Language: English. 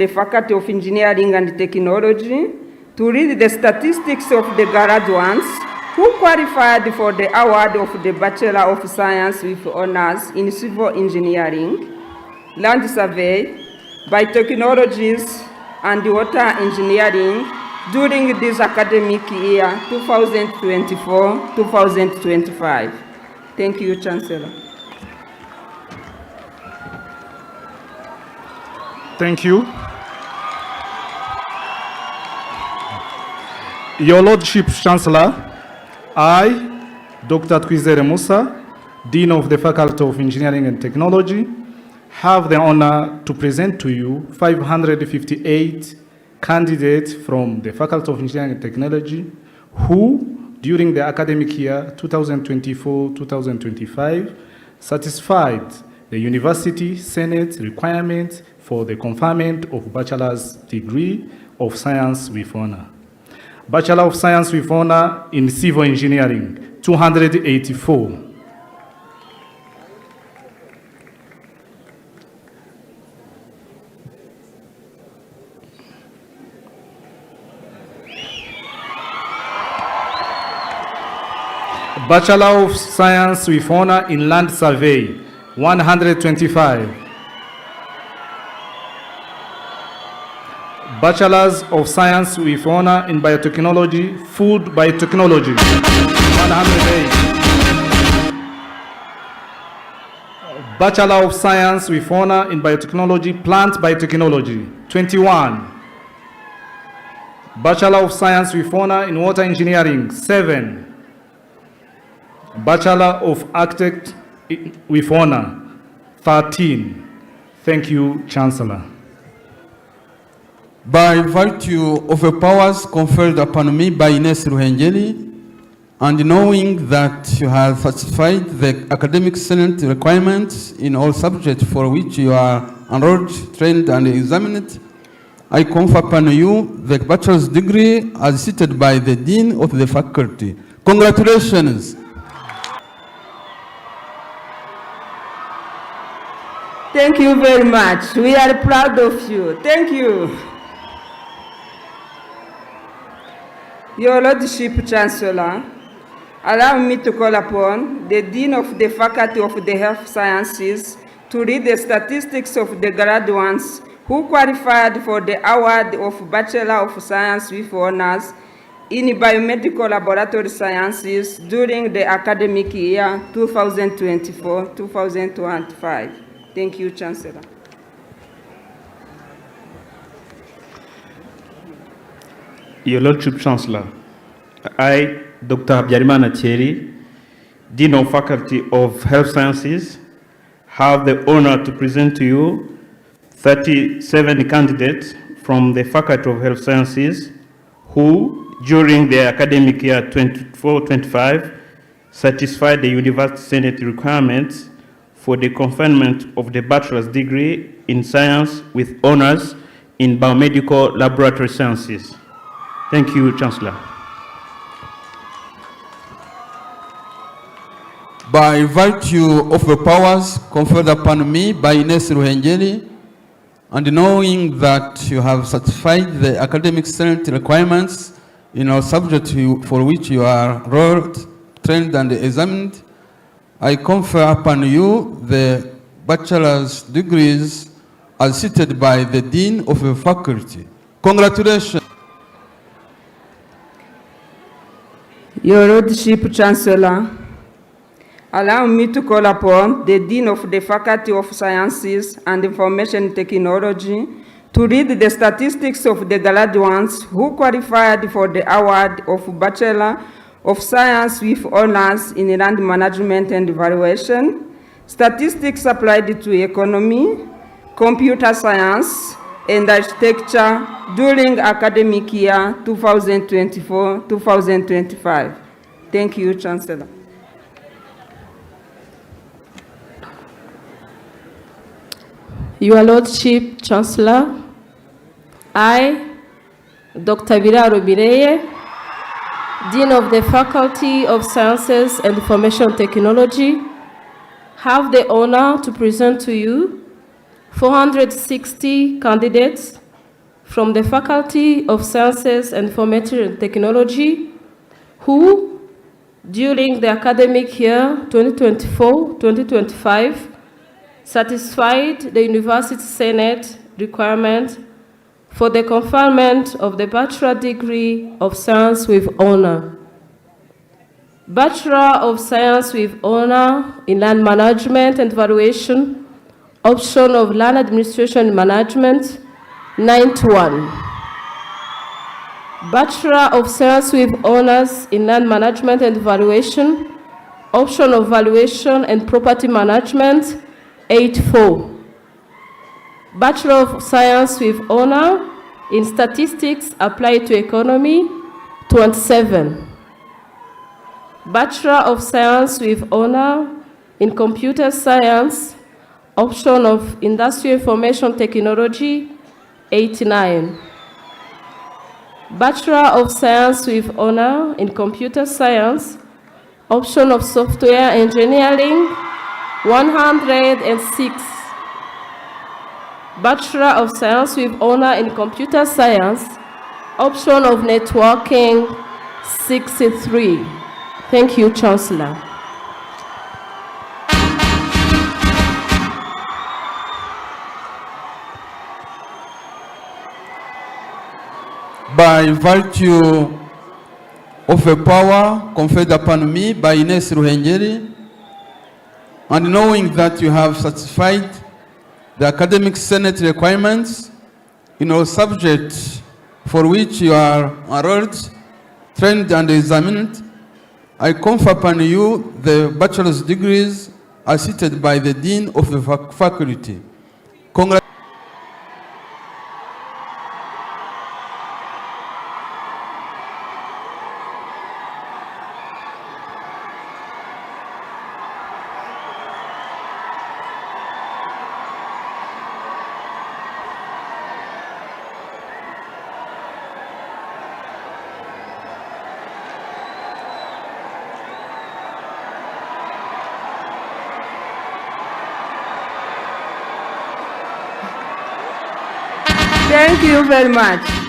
the Faculty of Engineering and Technology to read the statistics of the graduates who qualified for the award of the Bachelor of Science with Honors in Civil Engineering, Land Survey, Biotechnologies, and Water Engineering during this academic year 2024-2025. Thank you, Chancellor. Thank you. Your Lordship Chancellor, I, Dr. Twizere Musa, Dean of the Faculty of Engineering and Technology, have the honor to present to you 558 candidates from the Faculty of Engineering and Technology who, during the academic year 2024-2025, satisfied the University Senate requirement for the conferment of Bachelor's degree of Science with Honor. Bachelor of Science with Honor in Civil Engineering, 284. Bachelor of Science with Honor in Land Survey, 125. Bachelors of Science with Honor in Biotechnology, Food Biotechnology, 108. Bachelor of Science with Honor in Biotechnology, Plant Biotechnology, 21. Bachelor of Science with Honor in Water Engineering, 7. Bachelor of Architect with Honor, 13. Thank you, Chancellor. By virtue of the powers conferred upon me by Ines Ruhengeri, and knowing that you have satisfied the academic senate requirements in all subjects for which you are enrolled, trained, and examined, I confer upon you the bachelor's degree as stated by the Dean of the Faculty. Congratulations. Thank you very much. We are proud of you. Thank you. Your Lordship Chancellor, allow me to call upon the Dean of the Faculty of the Health Sciences to read the statistics of the graduates who qualified for the award of Bachelor of Science with Honors in Biomedical Laboratory Sciences during the academic year 2024-2025. Thank you, Chancellor. Your Lordship Chancellor, I, Dr. Habyarimana Thierry, Dean of Faculty of Health Sciences, have the honor to present to you 37 candidates from the Faculty of Health Sciences who, during the academic year 24-25, satisfied the University Senate requirements for the conferment of the bachelor's degree in science with honors in biomedical laboratory sciences. Thank you, Chancellor. By virtue of the powers conferred upon me by Ines Ruhengeri, and knowing that you have satisfied the academic senate requirements in all subjects for which you are enrolled, trained, and examined, I confer upon you the bachelor's degrees as stated by the Dean of the Faculty. Congratulations. Your Lordship Chancellor, allow me to call upon the Dean of the Faculty of Sciences and Information Technology to read the statistics of the graduates who qualified for the award of Bachelor of Science with Honors in Land Management and Evaluation, Statistics applied to Economy, Computer Science, and Architecture during academic year 2024-2025. Thank you, Chancellor. Your Lordship Chancellor, I, Dr. Irebere, Dean of the Faculty of Sciences and Information Technology, have the honor to present to you 460 candidates from the Faculty of Sciences and Information Technology who, during the academic year 2024-2025, satisfied the University Senate requirement for the conferment of the Bachelor degree of Science with honor. Bachelor of Science with honor in Land Management and Valuation, option of Land Administration and Management, 91. Bachelor of Science with honors in Land Management and Valuation, option of Valuation and Property Management, 84. Bachelor of Science with honor in Statistics applied to Economy, 27. Bachelor of Science with honor in Computer Science, option of Industrial Information Technology, 89. Bachelor of Science with honor in Computer Science, option of Software Engineering, 106. Bachelor of Science with honor in Computer Science, option of Networking, 63. Thank you, Chancellor. By virtue of a power conferred upon me by Ines Ruhengeri, and knowing that you have satisfied the academic senate requirements in all subjects for which you are enrolled, trained, and examined, I confer upon you the bachelor's degrees as seated by the Dean of the Faculty. Thank you very much.